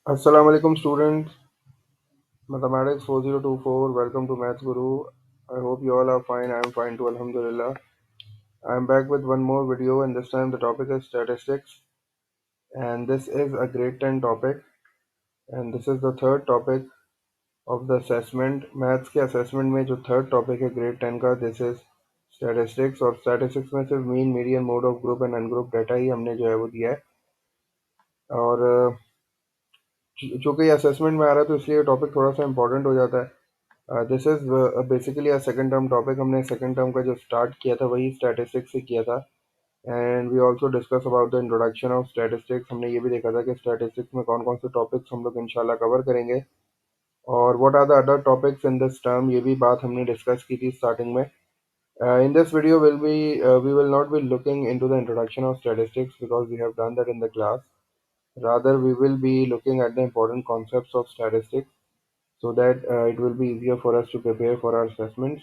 Assalamu alaikum students. Mathematics 4024. Welcome to Maths Guru. I hope you all are fine. I am fine too. Alhamdulillah. I am back with one more video, and this time the topic is statistics. And this is a grade 10 topic. And this is the third topic of the assessment. Maths के assessment में जो third topic है grade 10 का, this is statistics. और statistics में सिर्फ mean, median, mode of group and ungrouped data ही हमने जो है वो दिया है. और चूँकि ये assessment में आ रहा है तो इसलिए टॉपिक थोड़ा सा important हो जाता है. This is basically a second term topic. हमने सेकंड टर्म का जो स्टार्ट किया था वही स्टैटिस्टिक्स से किया था. And we also discuss about the introduction of statistics. हमने ये भी देखा था कि स्टैटिस्टिक्स में कौन कौन से टॉपिक्स हम लोग इंशाल्लाह कवर करेंगे और what are the other topics in this term, ये भी बात हमने डिस्कस की थी स्टार्टिंग में. In this video we will not be looking into the introduction of statistics because we have done that in the class. Rather we will be looking at the important concepts of statistics so that it will be easier for us to prepare for our assessments.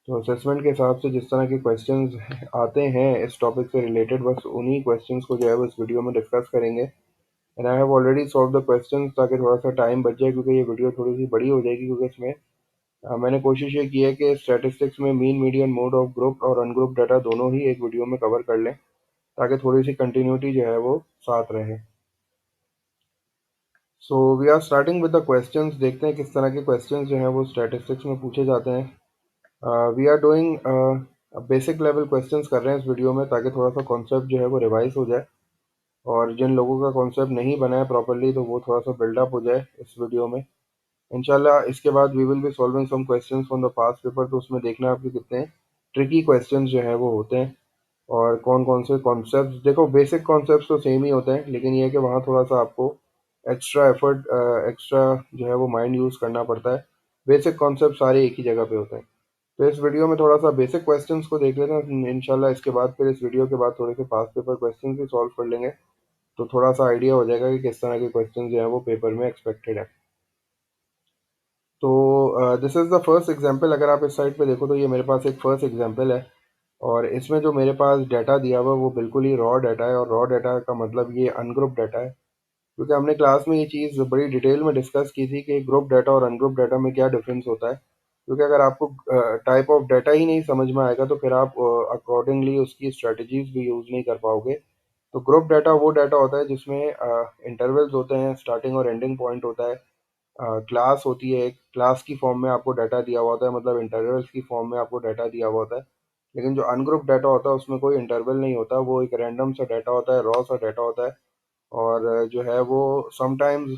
तो assessment के हिसाब से जिस तरह के questions आते हैं इस टॉपिक से रिलेटेड, बस उन्हीं क्वेश्चंस को जो है वो इस वीडियो में डिस्कस करेंगे. And I have already solve the questions ताकि थोड़ा सा टाइम बच जाए, क्योंकि ये वीडियो थोड़ी सी बड़ी हो जाएगी. क्योंकि इसमें मैंने कोशिश ये की है कि स्टैटिस्टिक्स में mean, median, mode of group और अनग्रुप डाटा दोनों ही एक वीडियो में कवर कर लें ताकि थोड़ी सी कंटिन्यूटी जो है वो साथ रहे. So we are starting with the questions. देखते हैं किस तरह के क्वेश्चंस जो हैं वो स्टैटिस्टिक्स में पूछे जाते हैं. We are doing basic level questions कर रहे हैं इस वीडियो में ताकि थोड़ा सा कॉन्सेप्ट जो है वो रिवाइज हो जाए और जिन लोगों का कॉन्सेप्ट नहीं बना है प्रॉपरली तो वो थोड़ा सा बिल्डअप हो जाए इस वीडियो में इंशाल्लाह. इसके बाद we will be solving some questions from the past paper. तो उसमें देखना है आपके कितने ट्रिकी क्वेश्चंस जो है वो होते हैं और कौन कौन से कॉन्सेप्ट. देखो बेसिक कॉन्सेप्ट तो सेम ही होते हैं, लेकिन ये है कि वहाँ थोड़ा सा आपको एक्स्ट्रा एफर्ट, एक्स्ट्रा जो है वो माइंड यूज़ करना पड़ता है. बेसिक कॉन्सेप्ट सारे एक ही जगह पे होते हैं. तो इस वीडियो में थोड़ा सा बेसिक क्वेश्चंस को देख लेते हैं इंशाल्लाह. इसके बाद फिर इस वीडियो के बाद थोड़े से पास्ट पेपर क्वेश्चंस भी सॉल्व कर लेंगे तो थोड़ा सा आइडिया हो जाएगा कि किस तरह के क्वेश्चंस जो है वो पेपर में एक्सपेक्टेड है. तो this is the first example. अगर आप इस साइड पे देखो तो ये मेरे पास एक फर्स्ट एग्जांपल है और इसमें जो मेरे पास डाटा दिया हुआ है वो बिल्कुल ही रॉ डाटा है. और रॉ डाटा का मतलब ये अनग्रुप डाटा है, क्योंकि हमने क्लास में ये चीज़ बड़ी डिटेल में डिस्कस की थी कि ग्रुप डाटा और अनग्रुप डाटा में क्या डिफरेंस होता है. क्योंकि अगर आपको टाइप ऑफ डाटा ही नहीं समझ में आएगा तो फिर आप अकॉर्डिंगली उसकी स्ट्रेटजीज भी यूज़ नहीं कर पाओगे. तो ग्रुप डाटा वो डाटा होता है जिसमें इंटरवल्स होते हैं, स्टार्टिंग और एंडिंग पॉइंट होता है, क्लास होती है, एक क्लास की फॉर्म में आपको डाटा दिया हुआ होता है, मतलब इंटरवल्स की फॉर्म में आपको डाटा दिया हुआ होता है. लेकिन जो अनग्रुप डाटा होता है उसमें कोई इंटरवल नहीं होता, वो एक रैंडम सा डाटा होता है, रॉ सा डाटा होता है. और जो है वो समटाइम्स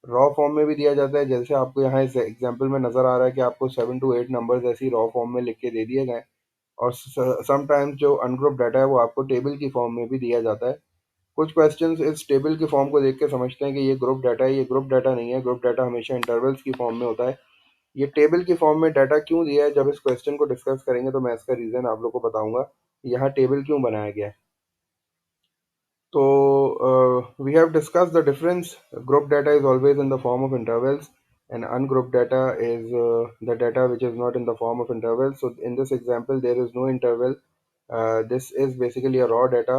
रॉ फॉर्म में भी दिया जाता है. जैसे आपको यहाँ इस एग्जांपल में नज़र आ रहा है कि आपको 7 to 8 नंबर्स ऐसी रॉ फॉर्म में लिख के दे दिए गए. और समटाइम्स जो अनग्रुप डाटा है वो आपको टेबल की फॉर्म में भी दिया जाता है. कुछ क्वेश्चंस इस टेबल की फॉर्म को देख के समझते हैं कि ये ग्रुप डाटा है. ये ग्रुप डाटा नहीं है. ग्रुप डाटा हमेशा इंटरवल्स की फॉर्म में होता है. ये टेबल की फॉर्म में डाटा क्यों दिया है, जब इस क्वेश्चन को डिस्कस करेंगे तो मैं इसका रीज़न आप लोग को बताऊंगा यहाँ टेबल क्यों बनाया गया है. So we have discussed the difference. Group data is always in the form of intervals, and ungrouped data is the data which is not in the form of intervals. So in this example, there is no interval. This is basically a raw data.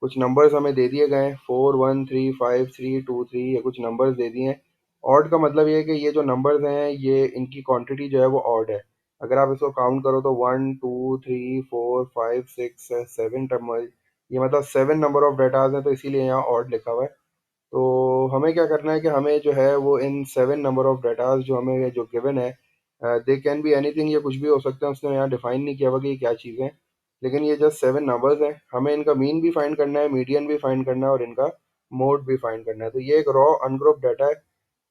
कुछ numbers हमें दे दिए गए हैं 4 1 3 5 3 2 3. ये कुछ numbers they दिए हैं. Odd का मतलब ये है कि ये जो नंबर्स हैं ये इनकी क्वांटिटी जो है वो ऑड है. अगर आप इसको काउंट करो तो 1 2 3 4 5 6 7 ये मतलब 7 नंबर ऑफ डेटाज हैं, तो इसीलिए यहाँ ऑड लिखा हुआ है. तो हमें क्या करना है कि हमें जो है वो इन 7 नंबर ऑफ डेटाज जो हमें जो गिवन है, दे कैन बी एनीथिंग, ये कुछ भी हो सकते हैं. उसने यहाँ डिफाइन नहीं किया हुआ कि ये क्या चीज़ें हैं, लेकिन ये जस्ट 7 नंबर्स हैं. हमें इनका मीन भी फाइंड करना है, मीडियन भी फाइंड करना है और इनका मोड भी फाइंड करना है. तो ये एक रॉ अनग्रुप डाटा है.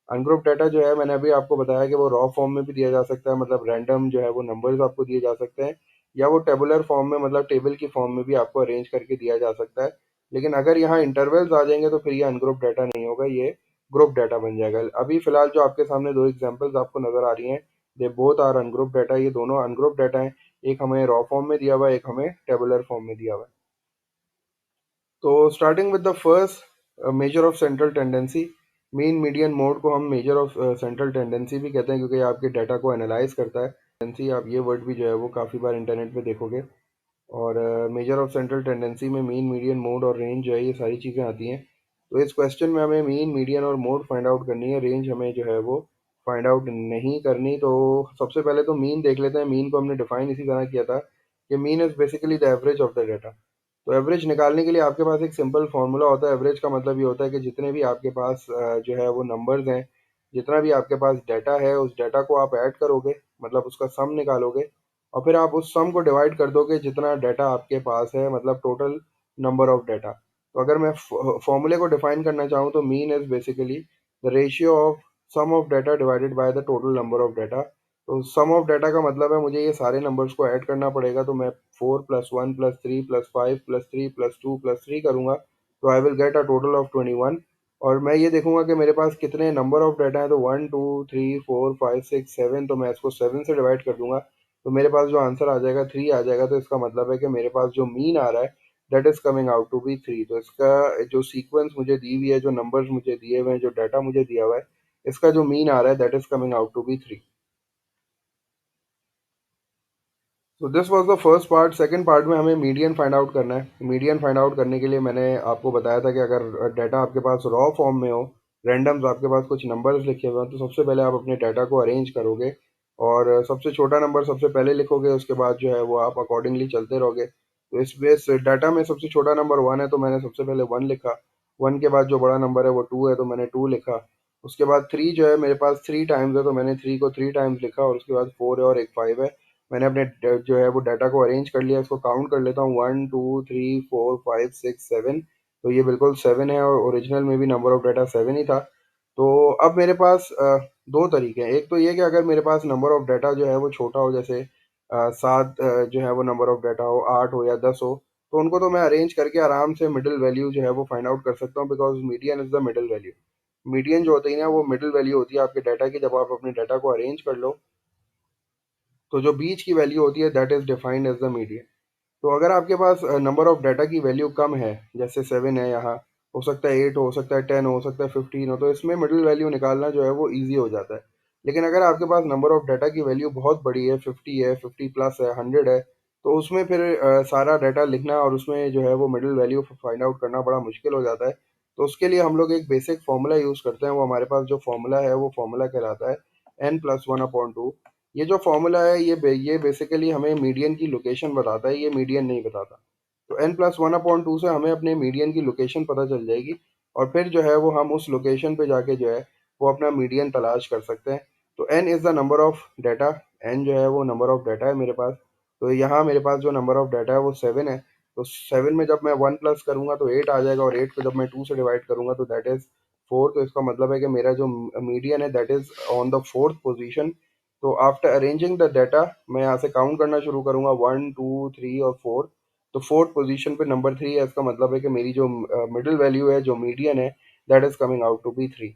अनग्रुप डाटा जो है मैंने अभी आपको बताया कि वो रॉ फॉर्म में भी दिया जा सकता है, मतलब रैंडम जो है वो नंबर्स आपको दिए जा सकते हैं, या वो टेबुलर फॉर्म में मतलब टेबल की फॉर्म में भी आपको अरेंज करके दिया जा सकता है. लेकिन अगर यहाँ इंटरवल्स आ जाएंगे तो फिर ये अनग्रुप डाटा नहीं होगा, ये ग्रुप डाटा बन जाएगा. अभी फिलहाल जो आपके सामने दो एग्जांपल्स आपको नजर आ रही हैं, they both are ungroup data. ये दोनों अनग्रुप डाटा हैं. एक हमें रॉ फॉर्म में दिया हुआ है, एक हमें टेबुलर फॉर्म में दिया हुआ है. तो starting with the first measure of central tendency. Mean, median, mode को हम मेजर ऑफ सेंट्रल टेंडेंसी भी कहते हैं क्योंकि ये आपके डाटा को एनालाइज करता है. टेंडेंसी, आप ये वर्ड भी जो है वो काफ़ी बार इंटरनेट पे देखोगे. और मेजर ऑफ सेंट्रल टेंडेंसी में मीन, मीडियन, मोड और रेंज जो है ये सारी चीज़ें आती हैं. तो इस क्वेश्चन में हमें मीन, मीडियन और मोड फाइंड आउट करनी है, रेंज हमें जो है वो फाइंड आउट नहीं करनी। तो सबसे पहले तो मीन देख लेते हैं। मीन को हमने डिफाइन इसी तरह किया था कि mean is basically the average of the data. तो एवरेज निकालने के लिए आपके पास एक सिंपल फॉर्मूला होता है। एवरेज का मतलब ये होता है कि जितने भी आपके पास जो है वो नंबर्स हैं, जितना भी आपके पास डाटा है, उस डाटा को आप ऐड करोगे, मतलब उसका सम निकालोगे, और फिर आप उस सम को डिवाइड कर दोगे जितना डाटा आपके पास है, मतलब टोटल नंबर ऑफ डाटा। तो अगर मैं फॉर्मूले को डिफाइन करना चाहूँ तो mean is basically the ratio of sum of data divided by the total number of data. तो सम ऑफ डाटा का मतलब है मुझे ये सारे नंबर्स को ऐड करना पड़ेगा। तो मैं 4+1+3+5+3+2+3 करूंगा, तो I will get a total of 21। और मैं ये देखूंगा कि मेरे पास कितने नंबर ऑफ डाटा है। तो 1 2 3 4 5 6 7, तो मैं इसको 7 से डिवाइड कर दूंगा, तो मेरे पास जो आंसर आ जाएगा 3 आ जाएगा। तो इसका मतलब है कि मेरे पास जो मीन आ रहा है that is coming out to be 3। तो इसका जो सीक्वेंस मुझे दी हुई है, जो नंबर्स मुझे दिए हुए हैं, जो डाटा मुझे दिया हुआ है, इसका जो मीन आ रहा है that is coming out to be 3। तो this was the first part. Second part में हमें मीडियन फाइंड आउट करना है। मीडियन फाइंड आउट करने के लिए मैंने आपको बताया था कि अगर डाटा आपके पास रॉ फॉर्म में हो, रैंडम्स आपके पास कुछ नंबर्स लिखे हुए हैं, तो सबसे पहले आप अपने डाटा को अरेंज करोगे और सबसे छोटा नंबर सबसे पहले लिखोगे, उसके बाद जो है वो आप अकॉर्डिंगली चलते रहोगे। तो इस डाटा में सबसे छोटा नंबर 1 है, तो मैंने सबसे पहले 1 लिखा। 1 के बाद जो बड़ा नंबर है वो 2 है, तो मैंने 2 लिखा। उसके बाद 3 जो है मेरे पास 3 टाइम्स है, तो मैंने 3 को 3 टाइम्स लिखा। और उसके बाद 4 है और एक 5 है। मैंने अपने जो है वो डाटा को अरेंज कर लिया। इसको काउंट कर लेता हूँ, 1 2 3 4 5 6 7। तो ये बिल्कुल 7 है और ओरिजिनल में भी नंबर ऑफ डाटा 7 ही था। तो अब मेरे पास दो तरीके हैं। एक तो ये कि अगर मेरे पास नंबर ऑफ डाटा जो है वो छोटा हो, जैसे 7 जो है वो नंबर ऑफ डाटा हो, 8 हो या 10 हो, तो उनको तो मैं अरेंज करके आराम से मिडिल वैल्यू जो है वो फाइंड आउट कर सकता हूँ, because median is the middle value. Median जो होती है ना, वो मिडिल वैल्यू होती है आपके डाटा की। जब आप अपने डाटा को अरेंज कर लो, तो जो बीच की वैल्यू होती है that is defined as the median. तो अगर आपके पास नंबर ऑफ डाटा की वैल्यू कम है, जैसे 7 है यहाँ, हो सकता है 8 हो सकता है 10 हो सकता है 15 हो, तो इसमें मिडिल वैल्यू निकालना जो है वो ईजी हो जाता है। लेकिन अगर आपके पास नंबर ऑफ डाटा की वैल्यू बहुत बड़ी है, 50 है, 50 प्लस है, 100 है, तो उसमें फिर सारा डाटा लिखना और उसमें जो है वो मिडिल वैल्यू फाइंड आउट करना बड़ा मुश्किल हो जाता है। तो उसके लिए हम लोग एक बेसिक फॉर्मूला यूज़ करते हैं। वो हमारे पास जो फॉर्मूला है वो फॉर्मूला कहलाता है n+1/2। ये जो फॉर्मूला है ये बेसिकली हमें मीडियन की लोकेशन बताता है, ये मीडियन नहीं बताता। तो n+1/2 से हमें अपने मीडियन की लोकेशन पता चल जाएगी, और फिर जो है वो हम उस लोकेशन पे जाके जो है वो अपना मीडियन तलाश कर सकते हैं। तो n is the number of data. n जो है वो नंबर ऑफ डाटा है मेरे पास। तो यहाँ मेरे पास जो नंबर ऑफ डाटा है वो 7 है। तो 7 में जब मैं 1 प्लस करूंगा तो 8 आ जाएगा, और 8 को जब मैं 2 से डिवाइड करूंगा तो दैट इज 4। तो इसका मतलब है कि मेरा जो मीडियन है that is on the fourth position. तो आफ्टर अरेंजिंग द डाटा, मैं यहाँ से काउंट करना शुरू करूंगा, 1 2 3 और 4। तो फोर्थ पोजीशन पे नंबर 3 है। इसका मतलब है कि मेरी जो मिडिल वैल्यू है, जो मीडियन है, that is coming out to be 3।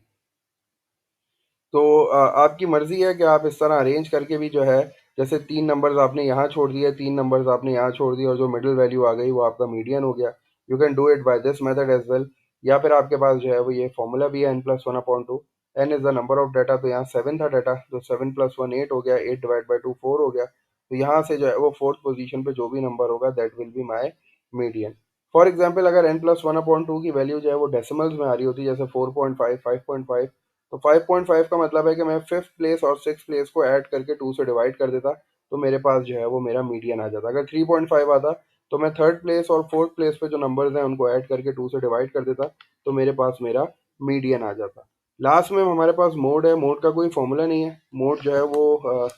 तो आपकी मर्जी है कि आप इस तरह अरेंज करके भी जो है, जैसे 3 नंबर्स आपने यहाँ छोड़ दिए, 3 नंबर्स आपने यहाँ छोड़ दिए, और जो मिडिल वैल्यू आ गई वो आपका मीडियन हो गया। You can do it by this method as well. या फिर आपके पास जो है वो ये फॉर्मूला भी है, n+1/2। n is the number of data. तो यहाँ 7 था डाटा, तो 7+1 8 हो गया, 8 डिवाइड बाई 2 4 हो गया। तो यहाँ से जो है वो फोर्थ पोजीशन पे जो भी नंबर होगा that will be my median. For example, अगर n+1/2 की वैल्यू जो है वो डेसिमल्स में आ रही होती, जैसे 4.5, 5.5, तो 5.5 का मतलब है कि मैं फिफ्थ प्लेस और सिक्स प्लेस को ऐड करके 2 से डिवाइड कर देता, तो मेरे पास जो है वो मेरा मीडियन आ जाता। अगर 3.5 आता, तो मैं थर्ड प्लेस और फोर्थ प्लेस पे जो नंबर्स हैं उनको ऐड करके 2 से डिवाइड कर देता, तो मेरे पास मेरा मीडियन आ जाता। लास्ट में हमारे पास मोड है। मोड का कोई फॉर्मूला नहीं है। मोड जो है वो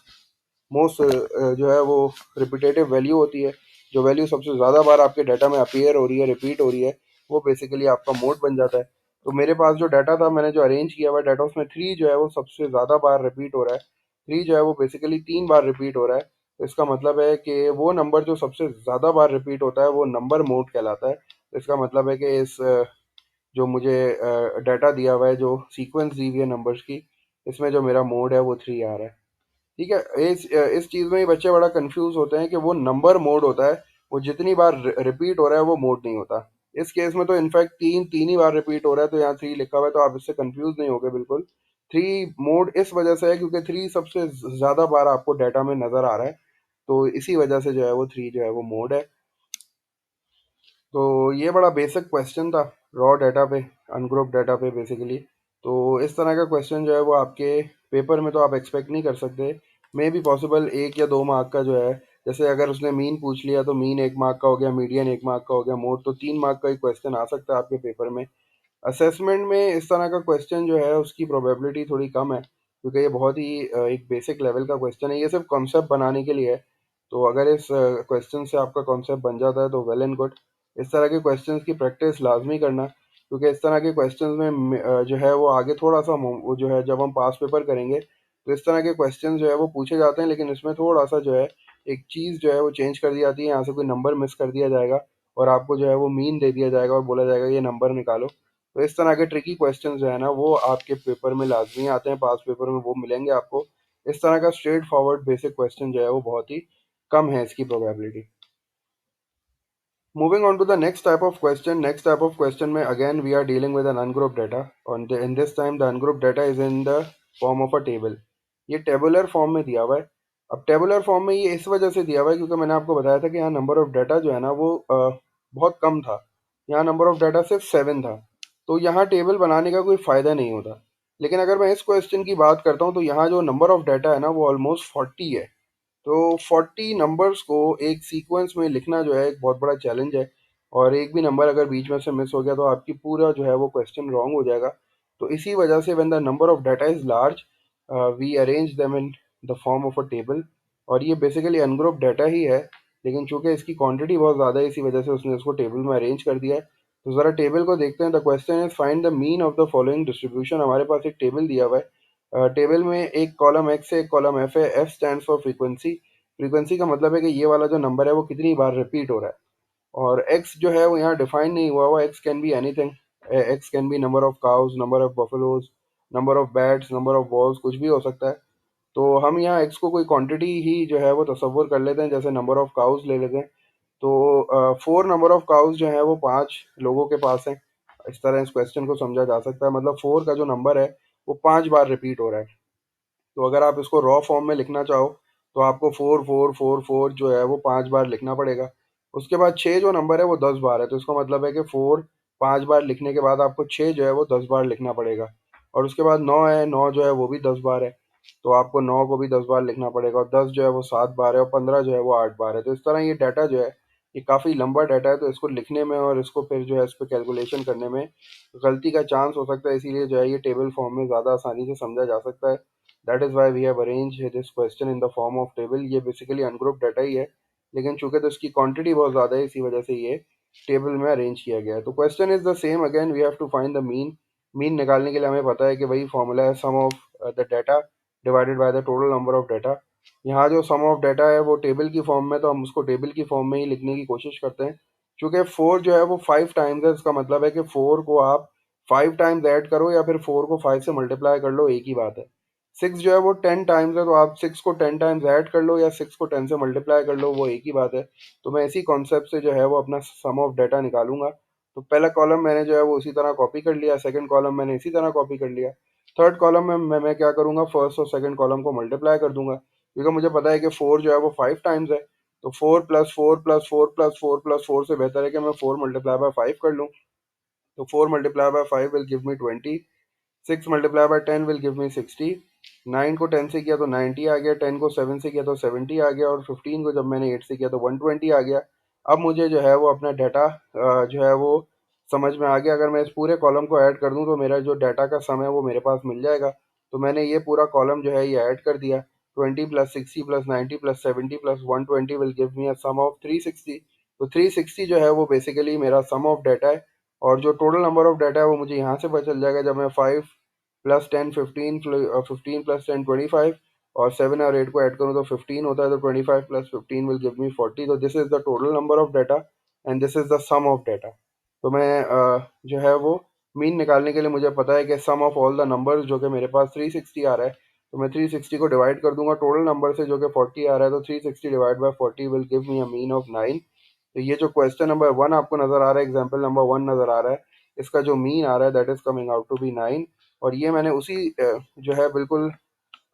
मोस्ट जो है वो रिपीटेटिव वैल्यू होती है। जो वैल्यू सबसे ज़्यादा बार आपके डाटा में अपीयर हो रही है, रिपीट हो रही है, वो बेसिकली आपका मोड बन जाता है। तो मेरे पास जो डाटा था, मैंने जो अरेंज किया हुआ डाटा, उसमें 3 जो है वो सबसे ज़्यादा बार रिपीट हो रहा है। 3 जो है वो बेसिकली 3 बार रिपीट हो रहा है। तो इसका मतलब है कि वो नंबर जो सबसे ज़्यादा बार रिपीट होता है वो नंबर मोड कहलाता है। तो इसका मतलब है कि इस जो मुझे डाटा दिया हुआ है, जो सीक्वेंस दी हुई है नंबर्स की, इसमें जो मेरा मोड है वो 3 आ रहा है। ठीक है। इस चीज़ में ही बच्चे बड़ा कंफ्यूज होते हैं कि वो नंबर मोड होता है, वो जितनी बार रिपीट हो रहा है वो मोड नहीं होता। इस केस में तो इनफैक्ट तीन तीन ही बार रिपीट हो रहा है, तो यहाँ 3 लिखा हुआ है, तो आप इससे कंफ्यूज नहीं होगे बिल्कुल। 3 मोड इस वजह से है क्योंकि 3 सबसे ज़्यादा बार आपको डाटा में नज़र आ रहा है, तो इसी वजह से जो है वो 3 जो है वो मोड है। तो ये बड़ा बेसिक क्वेश्चन था। रॉ डाटा पे, अनग्रुप डाटा पे बेसिकली। तो इस तरह का क्वेश्चन जो है वो आपके पेपर में तो आप एक्सपेक्ट नहीं कर सकते। मे बी पॉसिबल 1 या 2 मार्क का जो है, जैसे अगर उसने मीन पूछ लिया तो मीन 1 मार्क का हो गया, मीडियन 1 मार्क का हो गया, मोड तो 3 मार्क का ही क्वेश्चन आ सकता है आपके पेपर में। असेसमेंट में इस तरह का क्वेश्चन जो है उसकी प्रोबेबिलिटी थोड़ी कम है, क्योंकि ये बहुत ही एक बेसिक लेवल का क्वेश्चन है, ये सिर्फ कॉन्सेप्ट बनाने के लिए है। तो अगर इस क्वेश्चन से आपका कॉन्सेप्ट बन जाता है तो वेल एंड गुड। इस तरह के क्वेश्चंस की प्रैक्टिस लाजमी करना, क्योंकि इस तरह के क्वेश्चंस में जो है वो आगे थोड़ा सा वो जो है जब हम पास पेपर करेंगे तो इस तरह के क्वेश्चन जो है वो पूछे जाते हैं, लेकिन इसमें थोड़ा सा जो है एक चीज़ जो है वो चेंज कर दी जाती है, यहाँ से कोई नंबर मिस कर दिया जाएगा और आपको जो है वो मीन दे दिया जाएगा और बोला जाएगा ये नंबर निकालो। तो इस तरह के ट्रिकी क्वेश्चन जो है ना वो आपके पेपर में लाजमी आते हैं, पास पेपर में वो मिलेंगे आपको। इस तरह का स्ट्रेट फॉरवर्ड बेसिक क्वेश्चन जो है वो बहुत ही कम है इसकी probability. Moving on to the next type of question. Next type of question में again we are dealing with an ungrouped data. In this time the ungrouped data is in the form of a table. ये tabular form में दिया हुआ है। अब tabular form में ये इस वजह से दिया हुआ है क्योंकि मैंने आपको बताया था कि यहाँ नंबर ऑफ डाटा जो है ना वो बहुत कम था। यहाँ नंबर ऑफ डाटा सिर्फ 7 था, तो यहाँ टेबल बनाने का कोई फ़ायदा नहीं होता। लेकिन अगर मैं इस क्वेश्चन की बात करता हूँ तो यहाँ जो नंबर ऑफ डाटा है ना वो ऑलमोस्ट 40 है। तो 40 नंबर्स को एक सीक्वेंस में लिखना जो है एक बहुत बड़ा चैलेंज है, और एक भी नंबर अगर बीच में से मिस हो गया तो आपकी पूरा जो है वो क्वेश्चन रॉन्ग हो जाएगा। तो इसी वजह से when the number of data is large we arrange them in the form of a table. और ये बेसिकली अनग्रुप डाटा ही है, लेकिन चूंकि इसकी क्वांटिटी बहुत ज़्यादा है इसी वजह से उसने इसको टेबल में अरेंज कर दिया है। तो ज़रा टेबल को देखते हैं। The question is find the mean of the following distribution. हमारे पास एक टेबल दिया हुआ है। टेबल में एक कॉलम एक्स है, एक कॉलम एफ है। F stands for frequency. Frequency का मतलब है कि ये वाला जो नंबर है वो कितनी बार रिपीट हो रहा है। और एक्स जो है वो यहाँ डिफाइन नहीं हुआ हुआ। X can be anything. X can be number of cows, number of buffaloes, number of bats, number of balls, कुछ भी हो सकता है। तो हम यहाँ एक्स को कोई क्वांटिटी ही जो है वो तस्वुर कर लेते हैं, जैसे नंबर ऑफ काउज ले लेते हैं। तो 4 नंबर ऑफ काउज जो है वो 5 लोगों के पास हैं। इस तरह इस क्वेश्चन को समझा जा सकता है, मतलब 4 का जो नंबर है वो 5 बार रिपीट हो रहा है। तो अगर आप इसको रॉ फॉर्म में लिखना चाहो तो आपको 4444 जो है वो 5 बार लिखना पड़ेगा। उसके बाद 6 जो नंबर है वो 10 बार है, तो इसका मतलब है कि 4 5 बार लिखने के बाद आपको 6 जो है वो 10 बार लिखना पड़ेगा। और उसके बाद 9 है, 9 जो है वो भी 10 बार है, तो आपको 9 को भी 10 बार लिखना पड़ेगा। और 10 जो है वो 7 बार है, और 15 जो है वो 8 बार है। तो इस तरह ये डाटा जो है ये काफ़ी लंबा डाटा है, तो इसको लिखने में और इसको फिर जो है इस पर कैलकुलेशन करने में गलती का चांस हो सकता है, इसीलिए जो है ये टेबल फॉर्म में ज़्यादा आसानी से समझा जा सकता है। That is why we have arrange this question in the form of table. ये बेसिकली अनग्रुप डाटा ही है, लेकिन चूंकि तो इसकी क्वांटिटी बहुत ज़्यादा है इसी वजह से ये टेबल में अरेंज किया गया है। तो question is the same again, we have to find the mean. Mean निकालने के लिए हमें पता है कि वही फॉर्मूला है, sum of the data divided by the total number of data. यहाँ जो सम ऑफ डाटा है वो टेबल की फॉर्म में, तो हम उसको टेबल की फॉर्म में ही लिखने की कोशिश करते हैं। चूंकि 4 जो है वो 5 टाइम्स है, इसका मतलब है कि 4 को आप 5 टाइम्स ऐड करो या फिर 4 को 5 से मल्टीप्लाई कर लो, एक ही बात है। 6 जो है वो 10 टाइम्स है, तो आप 6 को 10 टाइम्स ऐड कर लो या 6 को 10 से मल्टीप्लाई कर लो, वो एक ही बात है। तो मैं इसी कॉन्सेप्ट से जो है वो अपना सम ऑफ डाटा निकालूंगा। तो पहला कॉलम मैंने जो है वो उसी तरह कॉपी कर लिया, सेकंड कॉलम मैंने इसी तरह कॉपी कर लिया। थर्ड कॉलम में मैं क्या करूंगा, फर्स्ट और सेकंड कॉलम को मल्टीप्लाई कर दूंगा, क्योंकि मुझे पता है कि 4 जो है वो 5 टाइम्स है। तो 4 + 4 + 4 + 4 से बेहतर है कि मैं 4 × 5 कर लूँ। तो 4 × 5 will give me 20। 6 × 10 will give मी 60। 9 को 10 से किया तो 90 आ गया, 10 को 7 से किया तो 70 आ गया, और 15 को जब मैंने 8 से किया तो 120 आ गया। अब मुझे जो है वो अपना डाटा जो है वो समझ में आ गया। अगर मैं इस पूरे कॉलम को ऐड कर दूं तो मेरा जो डाटा का सम है वो मेरे पास मिल जाएगा। तो मैंने ये पूरा कॉलम जो है ये ऐड कर दिया। 20 + 60 + 90 + 70 + 120 will give me a sum of 360। तो 360 जो है वो बेसिकली मेरा सम ऑफ डाटा है। और जो टोटल नंबर ऑफ डाटा है वो मुझे यहाँ से पता चल जाएगा, जब मैं 5 + 10 15, 15 + 10 25, और 7 और 8 को ऐड करूँ तो 15 होता है। तो 25 + 15 विल गिव मी 40। तो this is the total number of data and this is the sum of data. तो मैं जो है वो मीन निकालने के लिए मुझे पता है कि sum of all the numbers जो कि मेरे पास 360 आ रहा है, तो मैं 360 को डिवाइड कर दूंगा टोटल नंबर से जो कि 40 आ रहा है। तो 360 divide by 40 will give me a mean of 9। तो ये जो क्वेश्चन नंबर 1 आपको नज़र आ रहा है, एग्जाम्पल नंबर 1 नज़र आ रहा है, इसका जो मीन आ रहा है that is coming out to be 9। और ये मैंने उसी जो है बिल्कुल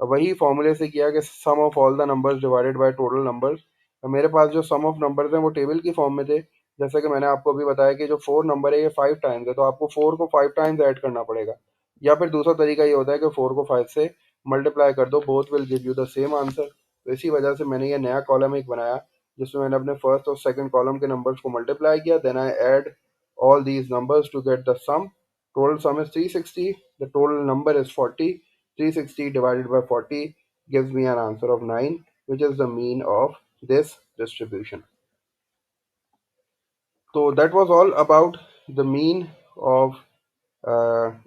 वही फॉर्मूले से किया कि sum of all the numbers divided by total numbers. मेरे पास जो सम ऑफ नंबर्स हैं वो टेबल की फॉर्म में थे, जैसे कि मैंने आपको अभी बताया कि जो 4 नंबर है ये 5 टाइम्स है, तो आपको 4 को 5 टाइम्स ऐड करना पड़ेगा। या फिर दूसरा तरीका ये होता है कि 4 को 5 से मल्टीप्लाई कर दो, both will give you the same answer. तो इसी वजह से मैंने ये नया कॉलम एक बनाया जिसमें मैंने अपने फर्स्ट और सेकंड कॉलम के नंबर्स को मल्टीप्लाई किया, then I add all these numbers to get the sum. Total sum is 360. The total number is 40. 360 divided by 40 gives me an answer of 9, which is the mean of this distribution. तो that was all about the mean of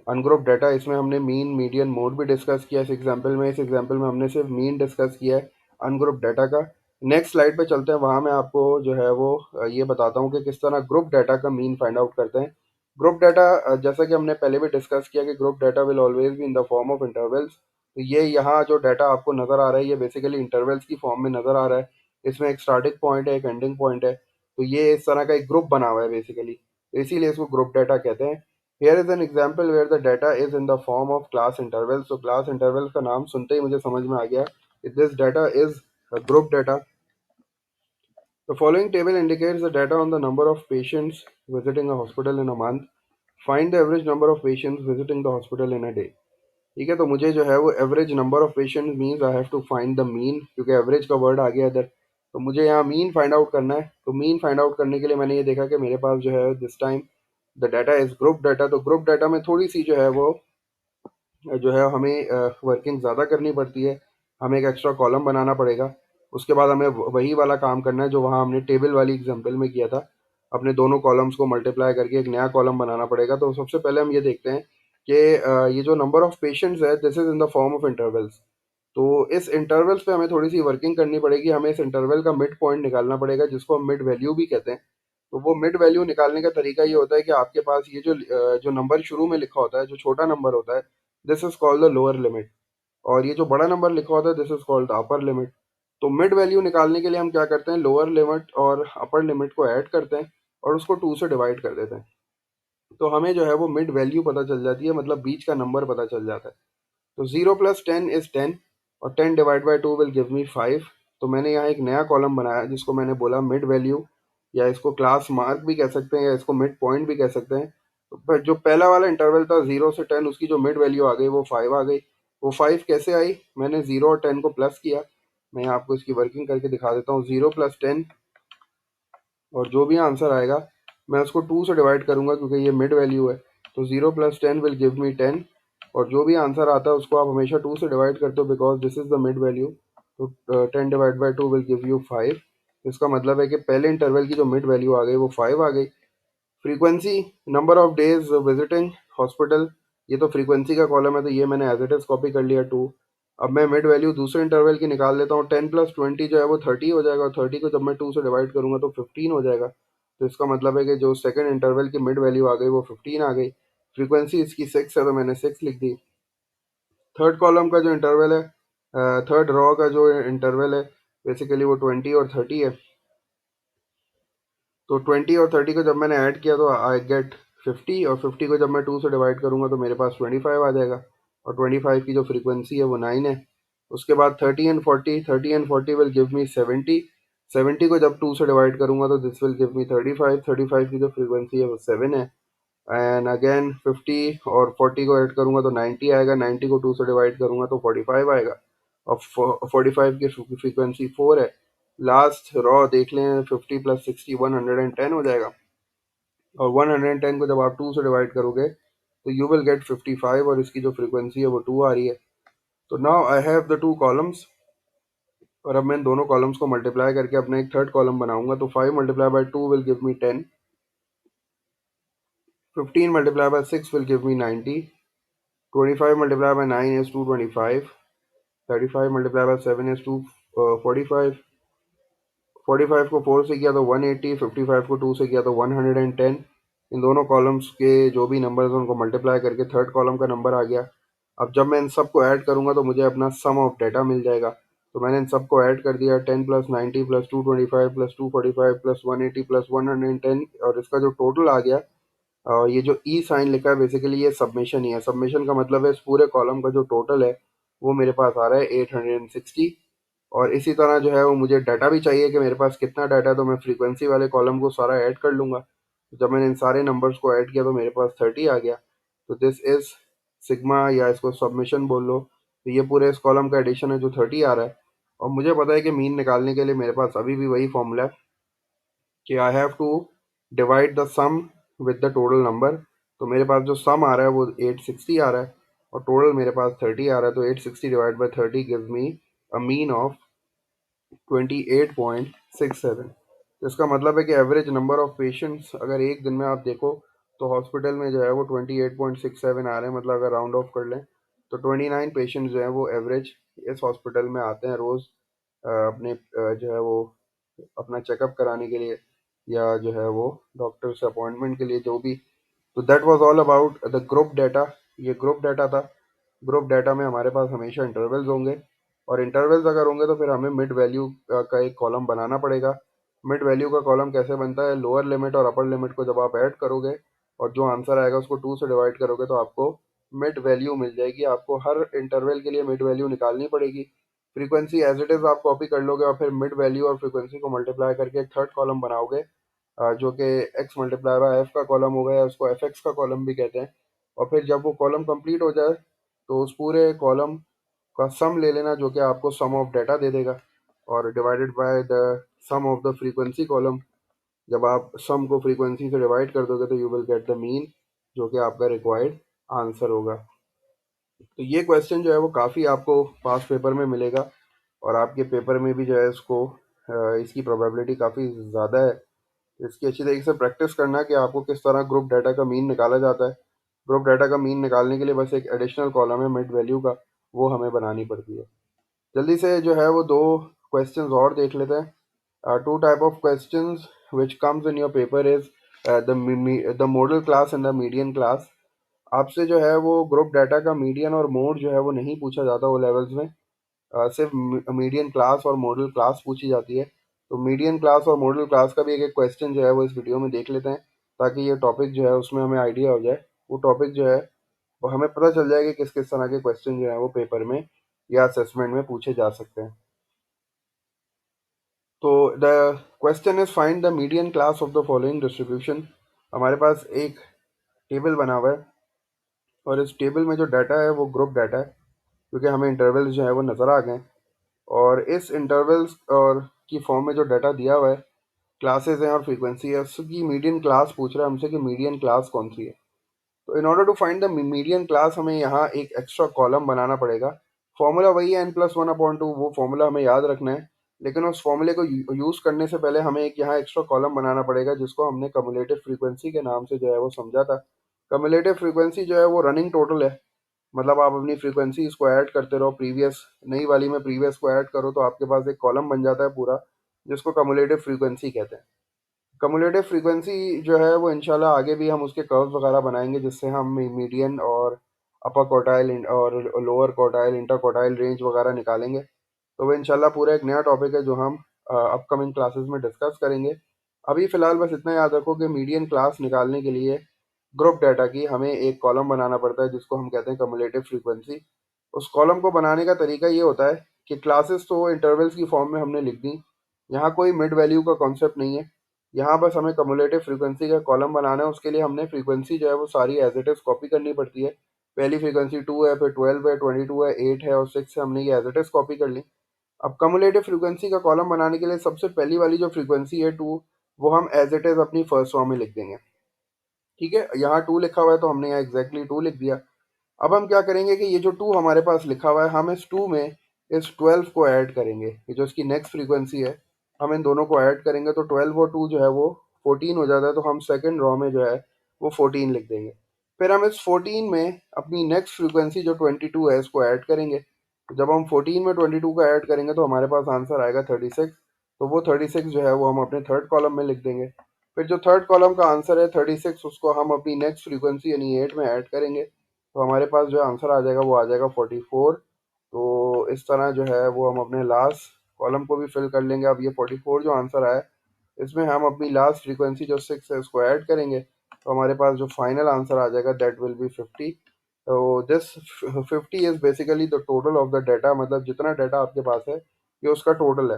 ungroup data. इसमें हमने mean, median, mode भी discuss किया इस example में। इस example में हमने सिर्फ मीन डिस्कस किया है अनग्रुप डाटा का। नेक्स्ट स्लाइड पे चलते हैं, वहाँ मैं आपको जो है वो ये बताता हूँ कि किस तरह ग्रुप डाटा का मीन फाइंड आउट करते हैं। ग्रुप डाटा जैसा कि हमने पहले भी डिस्कस किया कि group data will always be in the form of intervals. तो ये यहाँ जो डाटा आपको नज़र आ रहा है ये बेसिकली इंटरवल्स की फॉर्म में नज़र आ रहा है। इसमें एक स्टार्टिंग पॉइंट है, एक एंडिंग पॉइंट है, तो ये इस तरह का एक ग्रुप बना हुआ है बेसिकली, तो इसीलिए इसको ग्रुप डाटा कहते हैं। Here is an example where the data is in the form of class intervals. तो क्लास इंटरवल्स का नाम सुनते ही मुझे समझ में आ गया, this data is group data. The following table indicates the data on the number of patients visiting a hospital in a month. Find the average number of patients visiting the hospital in a day. ठीक है, तो मुझे जो है वो average number of patient means I have to find the mean, क्योंकि average का word आ गया इधर, तो मुझे यहाँ मीन फाइंड आउट करना है। तो मीन फाइंड आउट करने के लिए मैंने ये देखा कि मेरे पास जो है this time the data is group data. तो ग्रुप डाटा में थोड़ी सी जो है वो जो है हमें वर्किंग ज़्यादा करनी पड़ती है, हमें एक एक्स्ट्रा कॉलम बनाना पड़ेगा। उसके बाद हमें वही वाला काम करना है जो वहाँ हमने टेबल वाली एग्जांपल में किया था, अपने दोनों कॉलम्स को मल्टीप्लाई करके एक नया कॉलम बनाना पड़ेगा। तो सबसे पहले हम ये देखते हैं कि ये जो नंबर ऑफ पेशेंट्स है this is in the form of intervals. तो इस इंटरवल्स पे हमें थोड़ी सी वर्किंग करनी पड़ेगी। हमें इस इंटरवल का मिड पॉइंट निकालना पड़ेगा जिसको हम मिड वैल्यू भी कहते हैं। तो वो मिड वैल्यू निकालने का तरीका ये होता है कि आपके पास ये जो नंबर शुरू में लिखा होता है, जो छोटा नंबर होता है, this is called the lower limit, और ये जो बड़ा नंबर लिखा होता है this is called the upper limit. तो मिड वैल्यू निकालने के लिए हम क्या करते हैं, लोअर लिमिट और अपर लिमिट को ऐड करते हैं और उसको 2 से डिवाइड कर देते हैं। तो हमें जो है वो मिड वैल्यू पता चल जाती है, मतलब बीच का नंबर पता चल जाता है। तो 0 प्लस 10 इज 10 और 10 डिवाइड बाई 2 विल गिव मी 5। तो मैंने यहाँ एक नया कॉलम बनाया जिसको मैंने बोला मिड वैल्यू, या इसको क्लास मार्क भी कह सकते हैं या इसको मिड पॉइंट भी कह सकते हैं। तो जो पहला वाला इंटरवल था 0 से 10, उसकी जो मिड वैल्यू आ गई वो 5 आ गई। वो 5 कैसे आई, मैंने 0 और 10 को प्लस किया। मैं यहाँ आपको इसकी वर्किंग करके दिखा देता हूँ। 0 प्लस 10 और जो भी आंसर आएगा मैं उसको 2 से डिवाइड करूंगा क्योंकि ये मिड वैल्यू है। तो 0 प्लस 10 विल गिव मी 10, और जो भी आंसर आता है उसको आप हमेशा 2 से डिवाइड करते हो because this is the mid value. तो 10 divide by 2 will give you 5। इसका मतलब है कि पहले इंटरवल की जो मिड वैल्यू आ गई वो 5 आ गई। Frequency, number of days visiting hospital, ये तो फ्रीक्वेंसी का कॉलम है तो ये मैंने एज इट इज कॉपी कर लिया 2। अब मैं मिड वैल्यू दूसरे इंटरवल की निकाल लेता हूँ। 10 प्लस 20 जो है वो 30 हो जाएगा, और 30 को जब मैं 2 से डिवाइड करूंगा तो 15 हो जाएगा। तो इसका मतलब है कि जो सेकंड इंटरवल की मिड वैल्यू आ गई वो 15 आ गई। फ्रीक्वेंसी इसकी 6 है तो मैंने 6 लिख दी। थर्ड कॉलम का जो इंटरवल है, थर्ड रॉ का जो इंटरवल है बेसिकली वो 20 और 30 है। तो 20 और 30 को जब मैंने ऐड किया तो आई गेट 50, और 50 को जब मैं 2 से डिवाइड करूंगा तो मेरे पास 25 आ जाएगा, और 25 की जो फ्रीक्वेंसी है वो 9 है। उसके बाद 30 एंड 40, 30 एंड 40 विल गिव मी 70। 70 को जब 2 से डिवाइड करूंगा तो दिस विल गिव मी 35। 35 की जो फ्रीक्वेंसी है वो 7 है। एंड अगेन 50 और 40 को ऐड करूंगा तो 90 आएगा। 90 को 2 से डिवाइड करूंगा तो 45 आएगा, और 45 की फ्रीक्वेंसी 4 है। लास्ट रॉ देख लें, 50 प्लस 60 110 हो जाएगा, और 110 को जब आप 2 से डिवाइड करोगे तो यू विल गेट 55, और इसकी जो फ्रीक्वेंसी है वो 2 आ रही है। तो now I have the two columns, और अब मैं इन दोनों कॉलम्स को मल्टीप्लाई करके अपना एक थर्ड कॉलम बनाऊंगा। तो 5 multiply by 2 will give me 10, 15 multiply by 6 will give me 90, 25 multiply by 9 is 225, 35 multiply by 7 is 245, 45 को 4 से किया तो 180, 55 को 2 से किया तो 110। इन दोनों कॉलम्स के जो भी नंबर्स हैं उनको मल्टीप्लाई करके थर्ड कॉलम का नंबर आ गया। अब जब मैं इन सब को ऐड करूंगा तो मुझे अपना सम ऑफ डाटा मिल जाएगा। तो मैंने इन सबको ऐड कर दिया, 10 plus 90 plus 225 plus 245 plus 180 plus 110, और इसका जो टोटल आ गया, ये जो ई साइन लिखा है बेसिकली ये सबमिशन ही है। सबमिशन का मतलब है इस पूरे कॉलम का जो टोटल है वो मेरे पास आ रहा है 860। और इसी तरह जो है वो मुझे डाटा भी चाहिए कि मेरे पास कितना डाटा है, तो मैं फ्रीक्वेंसी वाले कॉलम को सारा ऐड कर लूँगा। जब मैंने इन सारे नंबर्स को ऐड किया तो मेरे पास 30 आ गया। तो दिस इज़ सिग्मा, या इसको सबमिशन बोल लो। तो ये पूरे इस कॉलम का एडिशन है जो 30 आ रहा है। और मुझे पता है कि मीन निकालने के लिए मेरे पास अभी भी वही फॉर्मूला है कि I have to divide the sum with the total number. तो मेरे पास जो सम आ रहा है वो 860 आ रहा है, और टोटल मेरे पास 30 आ रहा है। तो 860 divide by 30 gives me a mean of 28.67। तो इसका मतलब है कि एवरेज नंबर ऑफ पेशेंट्स अगर एक दिन में आप देखो तो हॉस्पिटल में जो है वो 28.67 आ रहे हैं। मतलब अगर राउंड ऑफ कर लें तो 29 पेशेंट्स जो हैं वो एवरेज इस हॉस्पिटल में आते हैं रोज़, अपने जो है वो अपना चेकअप कराने के लिए, या जो है वो डॉक्टर से अपॉइंटमेंट के लिए, जो भी। तो that was all about the group data. ये ग्रुप डाटा था। ग्रुप डाटा में हमारे पास हमेशा इंटरवल्स होंगे, और इंटरवल्स अगर होंगे तो फिर हमें मिड वैल्यू का एक कॉलम बनाना पड़ेगा। मिड वैल्यू का कॉलम कैसे बनता है? लोअर लिमिट और अपर लिमिट को जब आप ऐड करोगे और जो आंसर आएगा उसको 2 से डिवाइड करोगे तो आपको मिड वैल्यू मिल जाएगी। आपको हर इंटरवल के लिए मिड वैल्यू निकालनी पड़ेगी। फ्रीक्वेंसी एज इट इज़ आप कॉपी कर लोगे और फिर मिड वैल्यू और फ्रीक्वेंसी को मल्टीप्लाई करके एक थर्ड कॉलम बनाओगे, जो कि एक्स मल्टीप्लाई बाय एफ का कॉलम होगा, या उसको एफ एक्स का कॉलम भी कहते हैं। और फिर जब वो कॉलम कंप्लीट हो जाए तो उस पूरे कॉलम का सम ले लेना, जो कि आपको सम ऑफ डाटा दे देगा, और divided by the sum of the frequency column. जब आप सम को फ्रीक्वेंसी से डिवाइड कर दोगे तो you will get the mean, जो कि आपका रिक्वायर्ड आंसर होगा। तो ये क्वेश्चन जो है वो काफ़ी आपको पास पेपर में मिलेगा, और आपके पेपर में भी जो है इसको इसकी प्रोबेबिलिटी काफ़ी ज़्यादा है। इसकी अच्छी तरीके से प्रैक्टिस करना कि आपको किस तरह ग्रुप डाटा का मीन निकाला जाता है। ग्रुप डाटा का मीन निकालने के लिए बस एक एडिशनल कॉलम है मिड वैल्यू का, वो हमें बनानी पड़ती है। जल्दी से जो है वो दो क्वेश्चंस और देख लेते हैं। Two type of questions which comes in your paper is the modal class and the median class. आपसे जो है वो ग्रुप डाटा का मीडियन और मोड जो है वो नहीं पूछा जाता वो लेवल्स में। सिर्फ मीडियन क्लास और मॉडल क्लास पूछी जाती है। तो मीडियन क्लास और मॉडल क्लास का भी एक एक क्वेश्चन जो है वो इस वीडियो में देख लेते हैं, ताकि ये टॉपिक जो है उसमें हमें आइडिया हो जाए। वो टॉपिक जो है वो हमें पता चल जाए कि किस किस तरह के क्वेश्चन जो है वो पेपर में या असेसमेंट में पूछे जा सकते हैं। तो the question is find the median class of the following distribution. हमारे पास एक टेबल बना हुआ है, और इस टेबल में जो डाटा है वो ग्रुप डाटा है, क्योंकि हमें इंटरवल्स जो है वो नज़र आ गए। और इस इंटरवल्स और की फॉर्म में जो डाटा दिया हुआ है, क्लासेस हैं और फ्रीक्वेंसी है, उसकी मीडियन क्लास पूछ रहा है हमसे कि मीडियन क्लास कौन सी है। तो in order to find the median class हमें यहाँ एक एक्स्ट्रा कॉलम बनाना पड़ेगा। फॉर्मूला वही है n+1/2, वो फॉर्मूला हमें याद रखना है। लेकिन उस फॉर्मूले को यूज़ करने से पहले हमें एक यहाँ एक्स्ट्रा कॉलम बनाना पड़ेगा, जिसको हमने कम्युलेटिव फ्रीक्वेंसी के नाम से जो है वो समझा था। कम्युलेटिव फ्रीक्वेंसी जो है वो रनिंग टोटल है। मतलब आप अपनी फ्रीक्वेंसी इसको ऐड करते रहो, प्रीवियस नई वाली में प्रीवियस को ऐड करो तो आपके पास एक कॉलम बन जाता है पूरा, जिसको कम्युलेटिव फ्रीक्वेंसी कहते हैं। कम्युलेटिव फ्रीक्वेंसी जो है वो इंशाल्लाह आगे भी हम उसके कर्व्स वगैरह बनाएंगे, जिससे हम मीडियन और अपर क्वार्टाइल और lower quartile inter quartile range वगैरह निकालेंगे। तो वो इंशाल्लाह पूरा एक नया टॉपिक है जो हम अपकमिंग क्लासेस में डिस्कस करेंगे। अभी फ़िलहाल बस इतना याद रखो कि मीडियन क्लास निकालने के लिए ग्रुप डाटा की हमें एक कॉलम बनाना पड़ता है, जिसको हम कहते हैं कम्युलेटिव फ्रीक्वेंसी। उस कॉलम को बनाने का तरीका ये होता है कि क्लासेस तो इंटरवल्स की फॉर्म में हमने लिख दी। यहाँ कोई मिड वैल्यू का कॉन्सेप्ट नहीं है। यहाँ बस हमें कम्युलेटिव फ्रीक्वेंसी का कॉलम बनाना है। उसके लिए हमने फ्रीक्वेंसी जो है वो सारी एज इट इज़ कॉपी करनी पड़ती है। पहली फ्रीक्वेंसी 2 है, फिर 12 है, 22 है, 8 है और 6 है। हमने ये एज इट इज़ कॉपी कर ली। अब कम्युलेटिव फ्रीक्वेंसी का कॉलम बनाने के लिए सबसे पहली वाली जो फ्रीक्वेंसी है 2, वो हम एज इट इज़ अपनी फर्स्ट फॉर्म में लिख देंगे। ठीक है, यहाँ 2 लिखा हुआ है तो हमने यहाँ एग्जैक्टली 2 लिख दिया। अब हम क्या करेंगे कि ये जो 2 हमारे पास लिखा हुआ है, हम इस 2 में इस 12 को ऐड करेंगे। ये जो इसकी नेक्स्ट फ्रीक्वेंसी है, हम इन दोनों को ऐड करेंगे तो 12 और 2 जो है वो 14 हो जाता है। तो हम सेकंड रॉ में जो है वो 14 लिख देंगे। फिर हम इस 14 में अपनी नेक्स्ट फ्रीक्वेंसी जो 22 है इसको ऐड करेंगे। तो जब हम 14 में 22 को ऐड करेंगे तो हमारे पास आंसर आएगा 36। तो वो 36 जो है वो हम अपने थर्ड कॉलम में लिख देंगे। फिर जो थर्ड कॉलम का आंसर है 36, उसको हम अपनी नेक्स्ट फ्रीक्वेंसी यानी 8 में ऐड करेंगे। तो हमारे पास जो आंसर आ जाएगा वो आ जाएगा 44। तो इस तरह जो है वो हम अपने लास्ट कॉलम को भी फिल कर लेंगे। अब ये 44 जो आंसर आया, इसमें हम अपनी लास्ट फ्रीक्वेंसी जो 6 है उसको ऐड करेंगे। तो हमारे पास जो फाइनल आंसर आ जाएगा दैट विल बी 50। तो this 50 is basically the total of the data. मतलब जितना डाटा आपके पास है ये उसका टोटल है,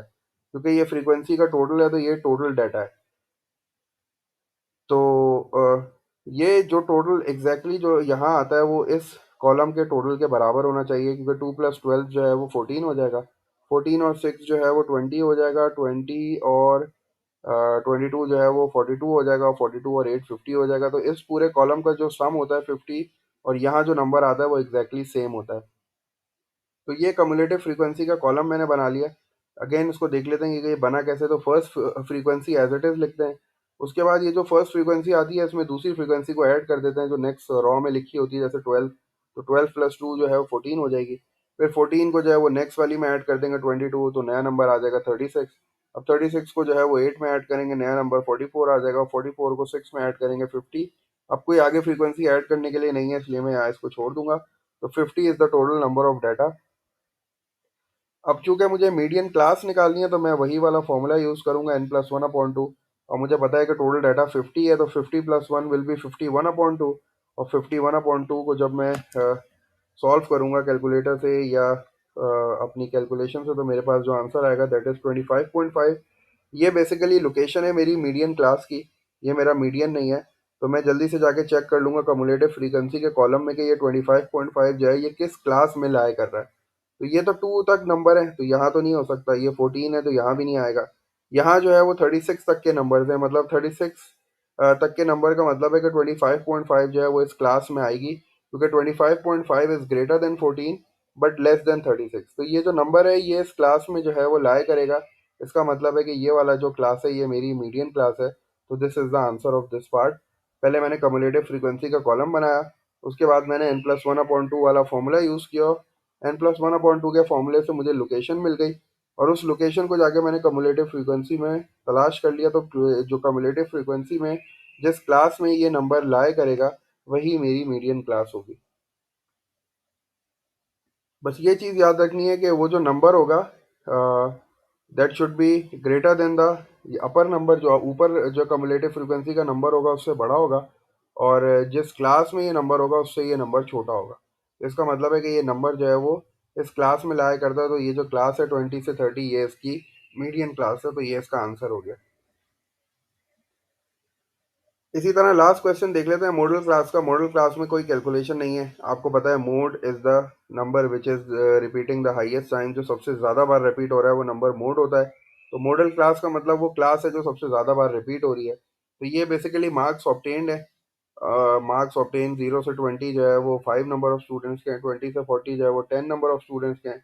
क्योंकि ये फ्रीक्वेंसी का टोटल है तो ये टोटल डाटा है। तो ये जो टोटल एग्जैक्टली जो यहाँ आता है वो इस कॉलम के टोटल के बराबर होना चाहिए, क्योंकि 2 + 12 जो है वो 14 हो जाएगा, 14 और 6 जो है वो 20 हो जाएगा, 20 और 22 जो है वो 42 हो जाएगा, 42 और 8 50 हो जाएगा। तो इस पूरे कॉलम का जो सम होता है 50, और यहाँ जो नंबर आता है वो एग्जैक्टली सेम होता है। तो ये कम्युलेटिव फ्रीक्वेंसी का कॉलम मैंने बना लिया। अगेन इसको देख लेते हैं कि ये बना कैसे। तो first frequency as it is लिखते हैं। उसके बाद ये जो फर्स्ट फ्रीक्वेंसी आती है इसमें दूसरी फ्रीक्वेंसी को ऐड कर देते हैं जो नेक्स्ट रॉ में लिखी होती है, जैसे 12। तो 12 + 2 जो है वो 14 हो जाएगी। फिर 14 को जो है वो नेक्स्ट वाली में ऐड कर देंगे 22, तो नया नंबर आ जाएगा 36। अब 36 को जो है वो 8 में ऐड करेंगे, नया नंबर 44 आ जाएगा। 44 को 6 में ऐड करेंगे 50। अब कोई आगे फ्रीक्वेंसी ऐड करने के लिए नहीं है, इसलिए मैं यहाँ इसको छोड़ दूंगा। तो 50 is the total number of data. अब चूंकि मुझे मीडियन क्लास निकालनी है तो मैं वही वाला फॉर्मूला यूज़ करूंगा n+1/2। और मुझे पता है कि टोटल डाटा 50 है, तो 50 + 1 विल बी 51/2। और 51/2 को जब मैं सॉल्व करूंगा कैलकुलेटर से या अपनी कैलकुलेशन से, तो मेरे पास जो आंसर आएगा दैट इज़ 25.5। ये बेसिकली लोकेशन है मेरी मीडियन क्लास की, ये मेरा मीडियन नहीं है। तो मैं जल्दी से जाके चेक कर लूंगा कम्युलेटिव फ्रीक्वेंसी के कॉलम में कि ये 25.5 जो है ये किस क्लास में लाई कर रहा है। तो ये तो 2 तक नंबर है, तो यहाँ तो नहीं हो सकता। ये 14 है तो यहाँ भी नहीं आएगा। यहाँ जो है वो 36 तक के नंबर है, मतलब 36 तक के नंबर का मतलब है कि 25.5 जो है वो इस क्लास में आएगी, क्योंकि 25.5 is greater than 14 but less than 36। तो ये जो नंबर है ये इस क्लास में जो है वो लाई करेगा। इसका मतलब है कि ये वाला जो क्लास है ये मेरी मीडियन क्लास है। तो this is the answer of this part. पहले मैंने कम्युलेटिव फ्रीक्वेंसी का कॉलम बनाया, उसके बाद मैंने n+1/2 वाला फॉर्मूला यूज़ किया। n+1/2 के फॉर्मूले से मुझे लोकेशन मिल गई, और उस लोकेशन को जाके मैंने कम्युलेटिव फ्रीक्वेंसी में तलाश कर लिया। तो जो कम्युलेटिव फ्रीक्वेंसी में जिस क्लास में ये नंबर लाए करेगा वही मेरी मीडियन क्लास होगी। बस ये चीज़ याद रखनी है कि वो जो नंबर होगा that should be greater than the upper number, जो ऊपर जो कम्युलेटिव फ्रीक्वेंसी का नंबर होगा उससे बड़ा होगा, और जिस क्लास में ये नंबर होगा उससे ये नंबर छोटा होगा। तो इसका मतलब है कि ये नंबर जो है वो इस क्लास में लाया करता है। तो ये जो क्लास है 20 से 30 ये इसकी मीडियन क्लास है, तो ये इसका आंसर हो गया। इसी तरह लास्ट क्वेश्चन देख लेते हैं मॉडल क्लास का। मॉडल क्लास में कोई कैलकुलेशन नहीं है। आपको पता है mode is the number which is repeating the highest time. जो सबसे ज़्यादा बार रिपीट हो रहा है वो नंबर मोड होता है। तो मॉडल क्लास का मतलब वो क्लास है जो सबसे ज़्यादा बार रिपीट हो रही है। तो ये बेसिकली मार्क्स ऑब्टेन्ड है। मार्क्स ऑब्टेन 0 से 20 जो है वो 5 नंबर ऑफ स्टूडेंट्स के हैं, 20 से 40 जो है वो 10 नंबर ऑफ स्टूडेंट्स के हैं,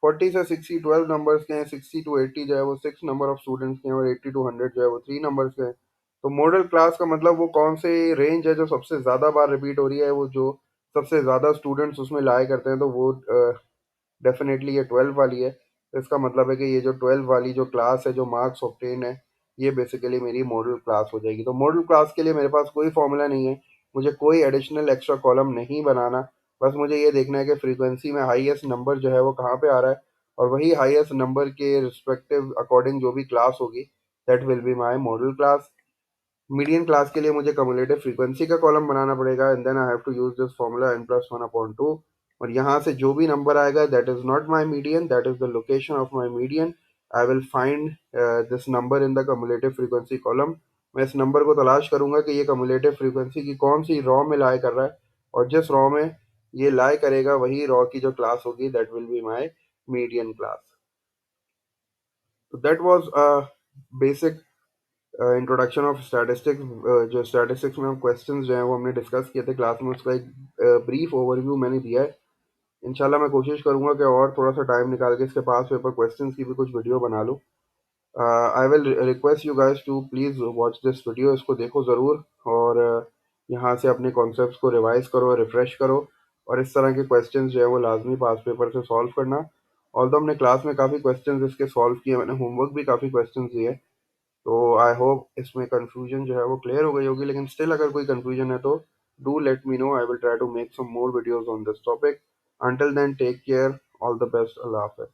40 से 60 12 नंबर्स के हैं, 60 to 80 जो है वो 6 नंबर ऑफ स्टूडेंट्स के हैं, और 80 to 100 जो है वो 3 नंबर्स के हैं। तो मॉडल क्लास का मतलब वो कौन से रेंज है जो सबसे ज़्यादा बार रिपीट हो रही है, वो जो सबसे ज़्यादा स्टूडेंट्स उसमें लाया करते हैं, तो वो डेफिनेटली ये 12 वाली है। तो इसका मतलब है कि ये जो 12 वाली जो क्लास है जो मार्क्स ऑब्टेन है ये बेसिकली मेरी मॉडल क्लास हो जाएगी। तो मॉडल क्लास के लिए मेरे पास कोई फॉर्मूला नहीं है, मुझे कोई एडिशनल एक्स्ट्रा कॉलम नहीं बनाना। बस मुझे ये देखना है कि फ्रीक्वेंसी में हाईएस्ट नंबर जो है वो कहाँ पे आ रहा है, और वही हाईएस्ट नंबर के रिस्पेक्टिव अकॉर्डिंग जो भी क्लास होगी that will be my modal class. Median class के लिए मुझे कम्युलेटिव फ्रीक्वेंसी का कॉलम बनाना पड़ेगा, and then I have to use this formula n+1/2। और यहाँ से जो भी नंबर आएगा that is not my median, that is the location of my median. I will find this number in the cumulative frequency column. मैं इस number को तलाश करूंगा कि ये कम्युलेटिव फ्रीक्वेंसी की कौन सी रॉ में लाई कर रहा है, और जिस रॉ में ये लाई करेगा वही रॉ की जो क्लास होगी that will be my median class. तो that was basic introduction of statistics. जो स्टैटिस्टिक्स में हम क्वेश्चंस जो हैं वो हमने डिस्कस किए थे क्लास में, उसका एक ब्रीफ ओवरव्यू मैंने दिया है। इंशाल्लाह मैं कोशिश करूंगा कि और थोड़ा सा टाइम निकाल के इसके पास पेपर क्वेश्चंस की भी कुछ वीडियो बना लूँ। I will request you guys to please watch this video, इसको देखो ज़रूर, और यहाँ से अपने कॉन्सेप्ट्स को रिवाइज करो, रिफ़्रेश करो, और इस तरह के क्वेश्चंस जो है वो लाजमी पास पेपर से सॉल्व करना। ऑल्दो हमने क्लास में काफ़ी क्वेश्चंस इसके सॉल्व किए, मैंने होमवर्क भी काफ़ी क्वेश्चंस दिए। तो आई होप इसमें कंफ्यूजन जो है वो क्लियर हो गई होगी, लेकिन स्टिल अगर कोई कंफ्यूजन है तो do let me know. I will try to make some more videos on this topic. Until then take care, all the best, अल्लाह हाफिज़।